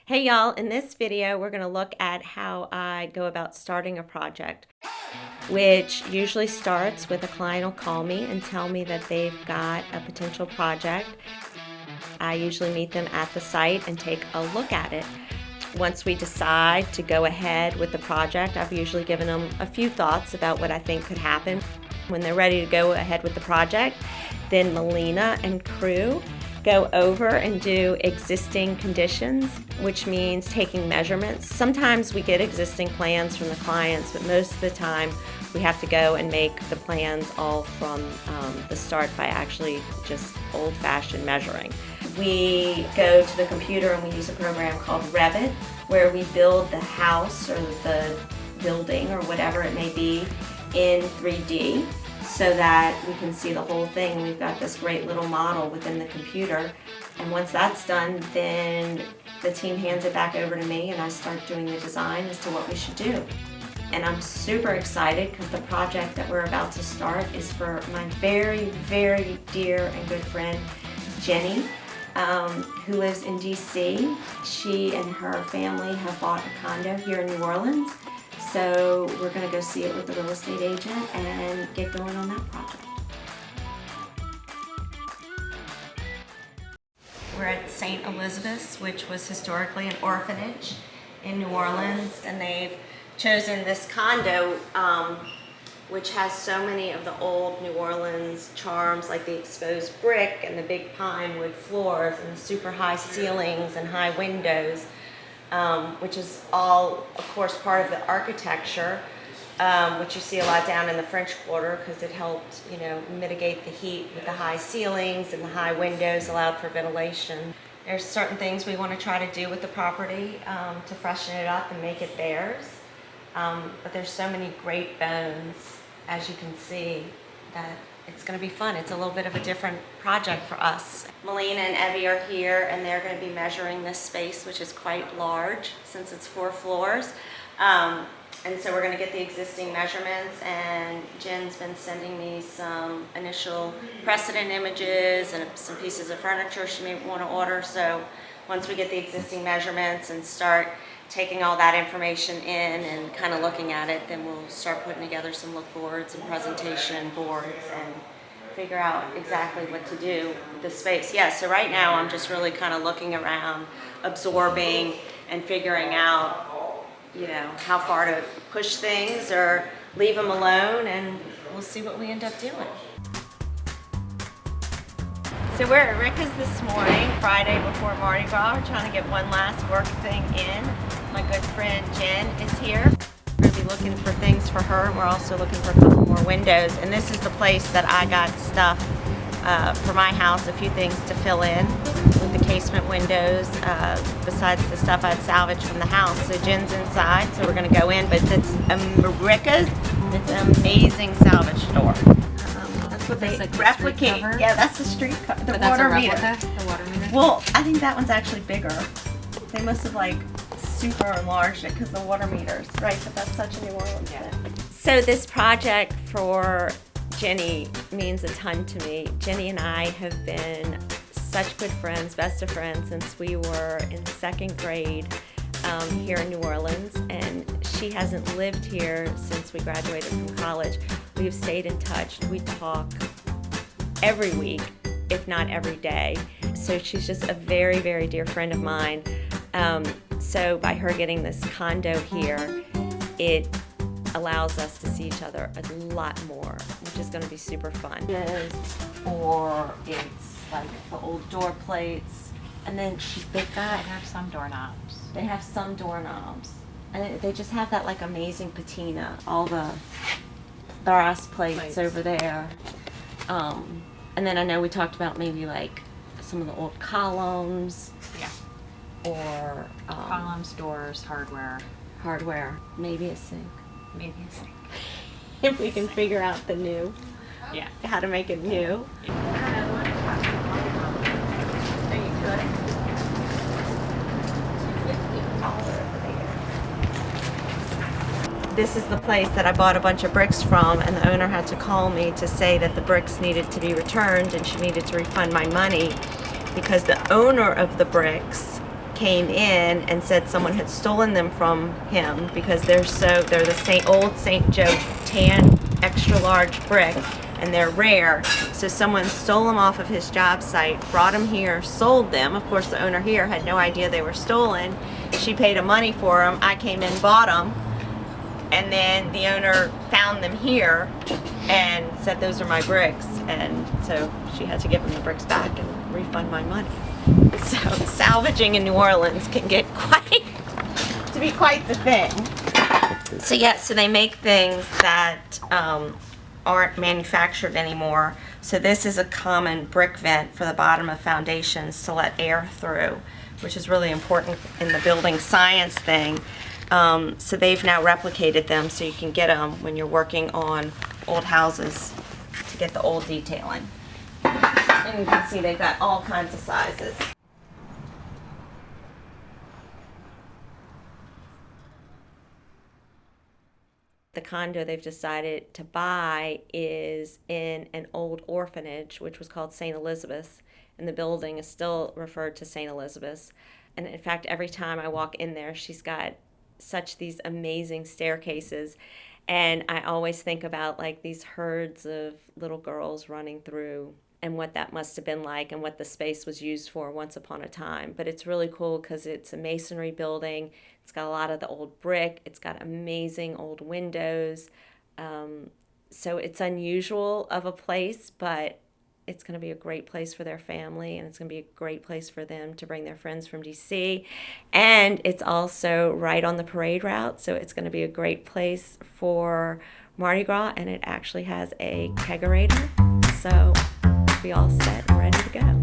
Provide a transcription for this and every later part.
Hey y'all, in this video we're going to look at how I go about starting a project, which usually starts with a client will call me and tell me that they've got a potential project. I usually meet them at the site and take a look at it. Once we decide to go ahead with the project, I've usually given them a few thoughts about what I think could happen. When they're ready to go ahead with the project, then Melina and crew go over and do existing conditions, which means taking measurements. Sometimes we get existing plans from the clients, but most of the time we have to go and make the plans all from the start by actually just old-fashioned measuring. We go to the computer and we use a program called Revit, where we build the house or the building or whatever it may be in 3D, so that we can see the whole thing. We've got this great little model within the computer. And once that's done, then the team hands it back over to me and I start doing the design as to what we should do. And I'm super excited because the project that we're about to start is for my very, very dear and good friend, Jenny, who lives in DC. She and her family have bought a condo here in New Orleans. So we're going to go see it with the real estate agent and get going on that project. We're at St. Elizabeth's, which was historically an orphanage in New Orleans, and they've chosen this condo, which has so many of the old New Orleans charms, like the exposed brick and the big pine wood floors and the super high ceilings and high windows. Which is all, of course, part of the architecture, which you see a lot down in the French Quarter because it helped, mitigate the heat with the high ceilings and the high windows, allowed for ventilation. There's certain things we want to try to do with the property to freshen it up and make it theirs. But there's so many great bones, as you can see, that it's going to be fun. It's a little bit of a different project for us. Melina and Evie are here and they're going to be measuring this space, which is quite large since it's 4 floors. And so we're going to get the existing measurements, and Jen's been sending me some initial precedent images and some pieces of furniture she may want to order. So once we get the existing measurements and start taking all that information in and kind of looking at it, then we'll start putting together some look boards and presentation boards and figure out exactly what to do with the space. Yeah, so right now I'm just really kind of looking around, absorbing and figuring out, how far to push things or leave them alone, and we'll see what we end up doing. So we're at Ricca's this morning, Friday before Mardi Gras. We're trying to get one last work thing in. My good friend Jen is here. We're going to be looking for things for her. We're also looking for a couple more windows. And this is the place that I got stuff for my house, a few things to fill in with the casement windows, besides the stuff I'd salvaged from the house. So Jen's inside, so we're going to go in. But it's Ricca's. It's an amazing salvage store. What they like replicate. The yeah, that's the street cover. The water meter. The water meter. Well, I think that one's actually bigger. They must have super enlarged it because the water meters, right? But that's such a New Orleans thing. So this project for Jenny means a ton to me. Jenny and I have been such good friends, best of friends, since we were in 2nd grade here in New Orleans, and she hasn't lived here since we graduated from college. We've stayed in touch. We talk every week, if not every day. So she's just a very, very dear friend of mine. So by her getting this condo here, it allows us to see each other a lot more, which is going to be super fun. Or it's like the old door plates. And then they've got... They have some doorknobs. They have some doorknobs. And they just have that amazing patina. All the brass plates over there. And then I know we talked about maybe some of the old columns. Yeah. Or columns, doors, hardware. Maybe a sink. Maybe a sink. If we can figure out the new. Yeah. How to make it new. Are you good? This is the place that I bought a bunch of bricks from, and the owner had to call me to say that the bricks needed to be returned and she needed to refund my money because the owner of the bricks came in and said someone had stolen them from him because they're the old St. Joe tan extra large brick, and they're rare. So someone stole them off of his job site, brought them here, sold them. Of course, the owner here had no idea they were stolen. She paid him money for them. I came in, bought them, and then the owner found them here and said those are my bricks, and so she had to give him the bricks back and refund my money. So salvaging in New Orleans can get to be quite the thing. So yeah, so they make things that aren't manufactured anymore. So this is a common brick vent for the bottom of foundations to let air through, which is really important in the building science thing. So they've now replicated them so you can get them when you're working on old houses to get the old detailing. And you can see they've got all kinds of sizes. The condo they've decided to buy is in an old orphanage, which was called St. Elizabeth's, and the building is still referred to St. Elizabeth's. And in fact, every time I walk in there, she's got these amazing staircases, and I always think about like these herds of little girls running through and what that must have been like and what the space was used for once upon a time. But it's really cool because it's a masonry building. It's got a lot of the old brick. It's got amazing old windows. So it's unusual of a place, but it's going to be a great place for their family, and it's going to be a great place for them to bring their friends from DC. And it's also right on the parade route, so it's going to be a great place for Mardi Gras, and it actually has a kegerator, so we'll be all set and ready to go.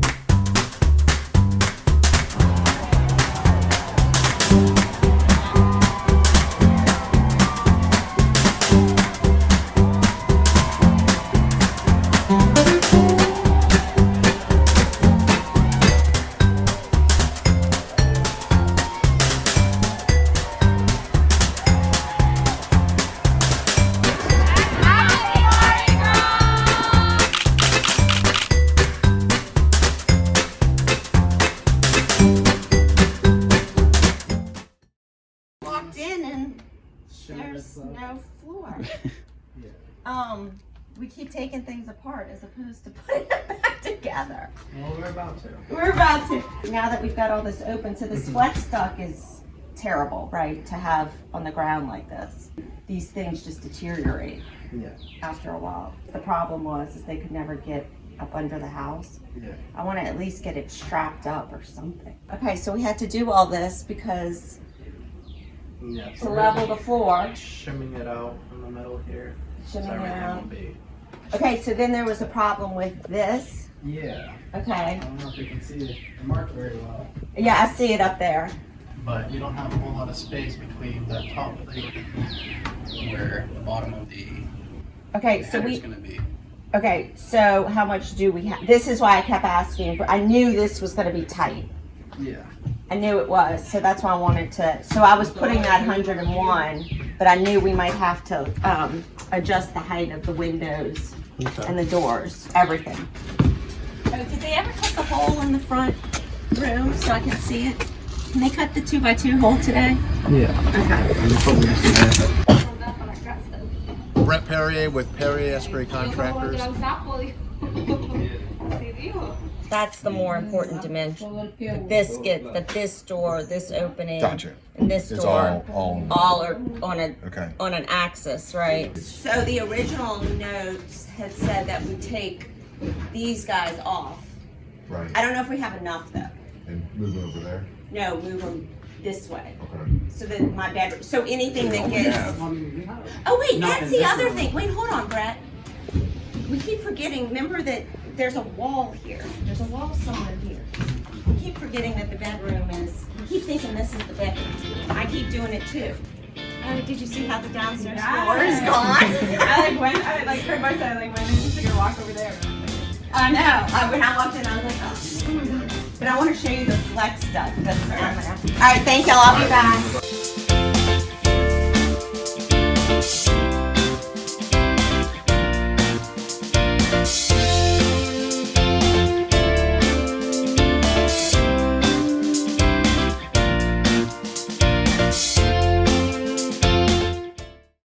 There's no floor. We keep taking things apart as opposed to putting them back together. Well, we're about to. We're about to. Now that we've got all this open, so this flex duct is terrible, right, to have on the ground like this. These things just deteriorate after a while. The problem is they could never get up under the house. I want to at least get it strapped up or something. Okay, so we had to do all this because to level the floor. Shimming it out in the middle here. Shimming it out. Okay, so then there was a problem with this. Yeah. Okay. I don't know if you can see the mark very well. Yeah, I see it up there. But you don't have a whole lot of space between the top plate where the bottom of the header's going to be. Okay, so how much do we have? This is why I kept asking. I knew this was going to be tight. Yeah. I knew it was, so that's why I wanted to. So I was putting that 101, but I knew we might have to adjust the height of the windows and the doors, everything. Oh, did they ever cut the hole in the front room so I can see it? Can they cut the 2x2 hole today? Yeah. Okay. Brett Perrier with Perrier Esprit Contractors. That's the more important dimension. The biscuits, that this door, this opening, Gotcha. and this It's door, all are on an axis, right? So the original notes had said that we take these guys off. right. I don't know if we have enough though. And move it over there. No, move them this way. Okay. So that my bedroom. So anything that We gets. have. Oh wait, No, that's in the this other room. thing. Wait, hold on, Brett. We keep forgetting. Remember that there's a wall here. There's a wall somewhere here. We keep forgetting that the bedroom is. We keep thinking this is the bedroom. I keep doing it too. Oh, did you see how the downstairs floor is gone? I heard myself when I took a walk over there. I know. When I walked in, I was like, oh my god. But I want to show you the flex stuff. All right, thank y'all. I'll be back.